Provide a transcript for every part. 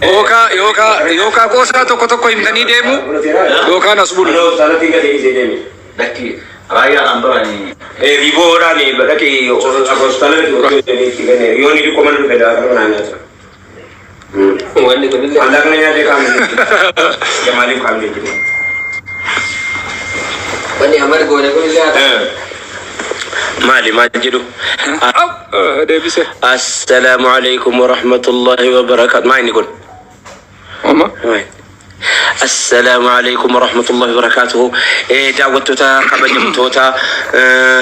Yookaan qoosaa tokko himtanii deemu yookaan as bulu. Raya ambarani riboora ni badaki apostala yoni di komando beda karena nyata wani ko dille Allah kan nyate kam jamali kam ni wani amar gone ko illa mali majidu debise assalamu alaikum warahmatullahi wabarakatuh ma ini kon mama السلام عليكم ورحمة الله وبركاته. دعوتوتا كبجمتوتا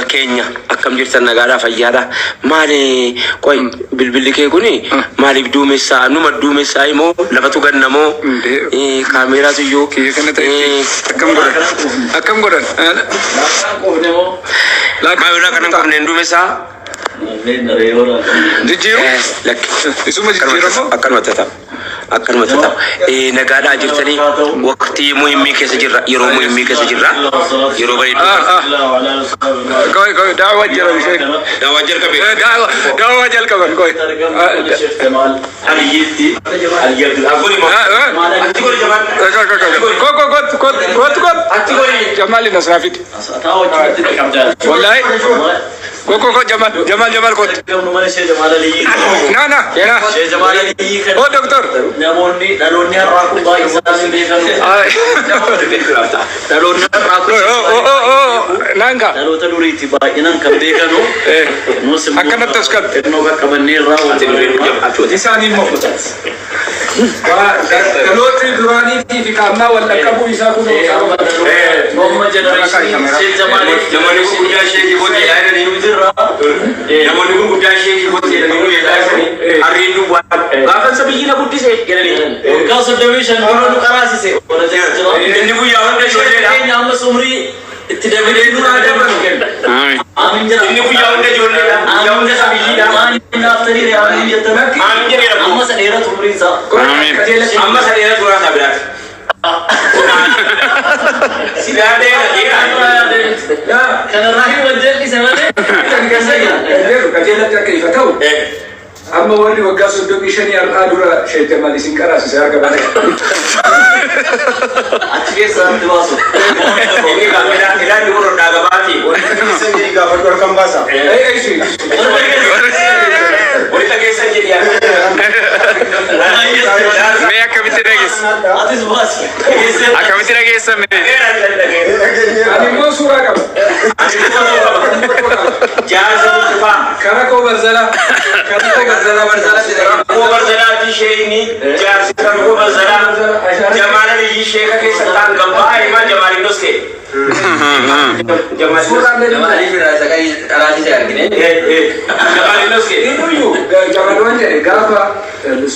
كينيا أكم جرتنا قالا فيادا مالي كوي بالبلكي كوني مالي بدومي سا نوما دومي سايمو لفتو غنمو كاميرا تيو كي كنا تاي أكم غدان لا كاميرا كنا كنا دومي سا دجيرو لك اسمه دجيرو أكن متتا نقادا جرتني وقتي مهمي كسجرة يرو مهمي كسجرة يرو بريد كوي دعوة جرا بشيء دعوة جرا كبير دعوة جرا كمان كوي جمال نصرافيت والله كو جمال كوت نا يا او دكتور نالوني راكو باي سالين نالوني راكو نانكا نالو تدوريتي باي نان كبيكانو نوسم أكنت تسكت نو كمني راو لساني مختص كلوتي دراني في كامنا ولا كابو يساكو نوم جنريشن شيء زماني كوجا شيء بودي هذا نيوزرا زماني كوجا شيء بودي نيوزرا أريدو كافن سبينا بودي سيد كذي كاس الدويشن هنو كراسي سيد إنه يوم ده شو ده كين يوم سمري تدبيرين هذا آمين جل إنه يوم ده جول ده يوم ده سبينا آمين نافتري ده آمين جل آمين جل أما سنيرة سمري سا أما سنيرة كورا سبيرات سيدار ده كان راهي وجه لي سمعني كجلة كيف تو أما ورني وقاس الدوميشن يرقادوا شيء تمالي سنكراس سيارة بالك أتفيس أنتواسو ini kamera dulu nagabati orang sendiri gak berkorban basah sih boleh lagi saja dia मैं कविता regis أتفيس باس कविता regis में ani mo sura kam jangan lupa kara ko barzala ko barzala di shay ni jar sikan ko barzala jamana di shay ka ke satan gamba ai ma jamari doske jamari sura ne jamari firasa kai arati se argine jamari doske itu yu jamari wanje gafa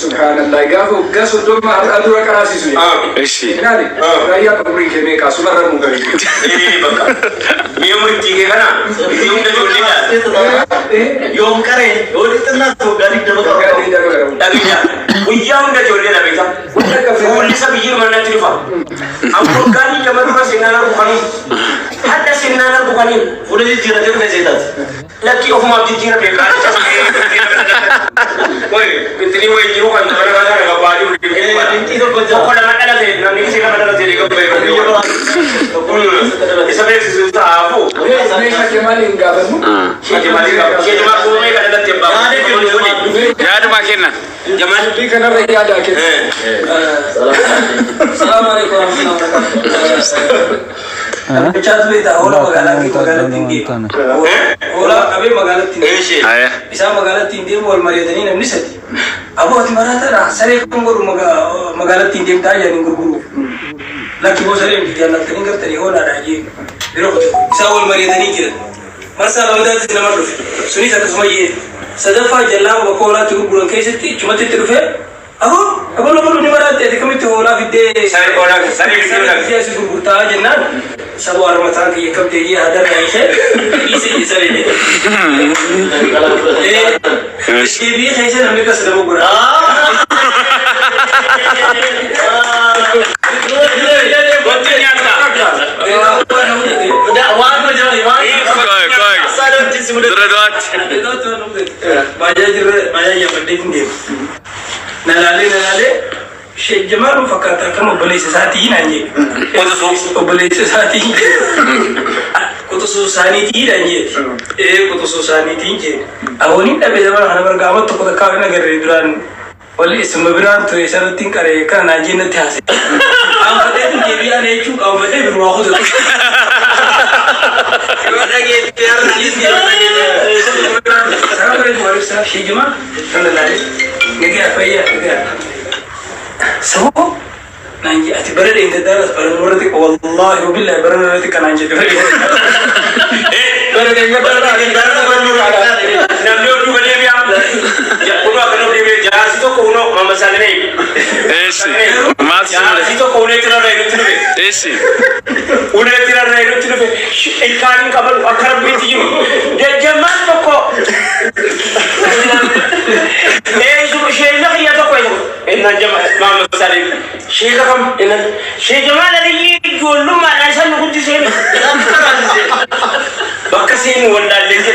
subhanallah gafa gaso do ma adura karasi suyi eshi nani raya kaburi ke me ka sumara mu gari ini baka dia mesti kana dia udah jolida يوم كره يقول إتنا تو غادي دبكة دقيقة ويا udah jolida beta كل سبيل من نترفع أمور غادي جمال ما سنانا بخاني حتى سنانا بخاني فلذي تيرا تيرا زيدات لكن أفهم أبدي تيرا بيكار وين كتني وين يروح عند mana mana nggak baju itu betul kalau nak ada sih nanti sih kan ada jadi kebaikan bisa beri susah aku ne shakemali ngabamu Jamal ko mai kada da tebba ya da makinna Jamal bi kana raya da ke السلام عليكم ورحمة الله وبركاته بچات بيتا اولا مغالة تندي اولا كبير مغالة تندي bisa مغالة تندي مول مريدني نمني ستي أبو هتي مرات را سري كونغورو مغالة تندي متاجا نغورو لكن بو سري متيا لكن غير تري هولا راجي بيروت bisa مول مريدني كده مرسا لودات سينما روف سوني ساتسمي صدفة جلام وكولا تغورو كيستي cuma تترفه أبو لو نمرات كم تقولا في الدين سري dia sudah bertanya jenang sabu arma tang ki kam te ye hadar nahi hai isi sare ne ये भी कैसे हमने का सलाम बोला nalale Sheikh Jamal fakkaata kan obboleessa isaatii naan jedhe. Obboleessa isaatii kutusuu isaaniitii naan jedhe. Kutusuu isaaniitiin jedhe. Awwaliin dhabee zaman kana bargaama tokko takkaa hin agarre duraan wali isuma biraan ture sanattiin qaree kana naan jennatti haase. Qaanfatee kun deebi'aan jechuun qaanfatee biroo hojjetu. Sheikh Jamal kan laalee gagee fayyaa gagee. سو نانجي أتبرد إنت دارس برد مرتك والله وبالله برد مرتك نانجي برد إنت دارس نملو بني بيا كونو كانوا بني بيا جالس تو كونو ما مسألة إيشي ما جالس تو كونو ترى رأي نتلو إيشي ونه ترى رأي نتلو إلكاني كابل أكرم بيتيو جمال تو كو إيشو شيء نخيا تو كويس إن جمال ما مسألة شيء كم إن شيء جمال هذه يقول له ما ناسا نقول تسيني بكسين ولا ليه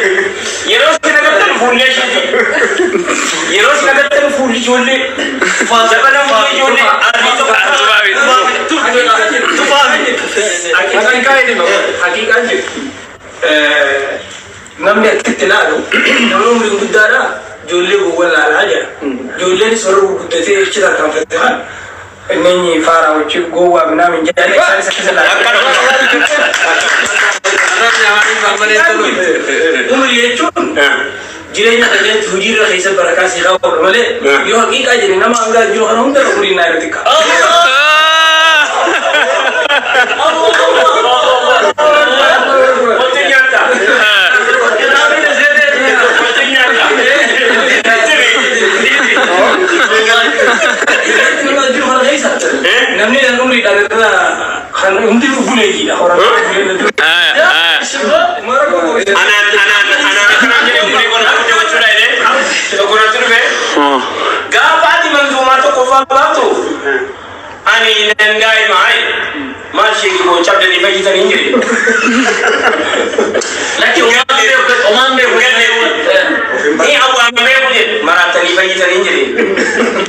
يروح كنقطة فولي شيء يروح كنقطة فولي جولي فازبنا فولي جولي أريد حقيقة نمني أتكلم نمني مقدارا جولي بقول على حاجة جولي نسرو بقدتي كذا كم فترة إنني فارا وشيء جوا بنام جاني سالس جيرانnya kalian hujir rakyat berkasih kau kembali. Yo hakika jadi nama angga jo kan untuk kurin naik tika. Namni dan umri dari kan umri boleh gila orang boleh. Gafati manzuma to kofa bato ani nendai mai mashi ko chabde ni faji tan injiri laki oman be ngene ni awa me buje marata ni faji tan injiri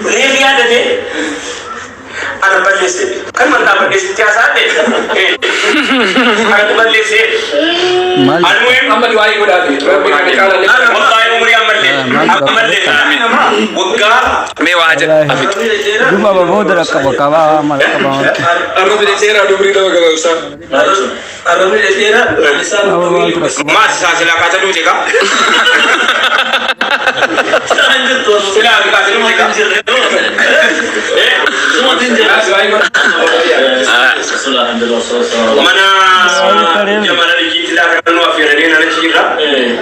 ni biya de ana balese kan man da balese tiasa de ana balese almuhim amali wai goda de wallahi umri amalle amin wagga me waje duba ba bodra ka ba mal ka ba arno de tera do bri do ga usa arno de tera lisan ma sa sila ka ta do je ka sila ka ta do je ka semua tinja mana jamana di kita kan wafira ni nana cira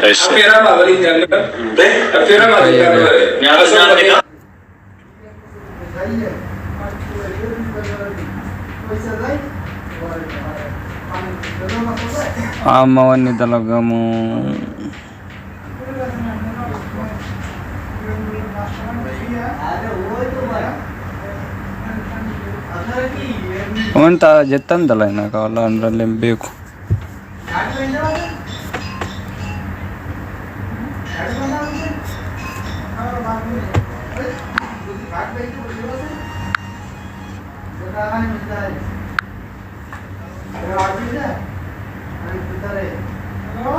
afira ma bali jangan afira ma bali jangan nyala jangan amawan talaga mo ಅಂತ ಜತ್ತಂದಲ್ಲ ಕಾಲ ಅಂದ್ರಲ್ಲಿ ಬೇಕು Hello?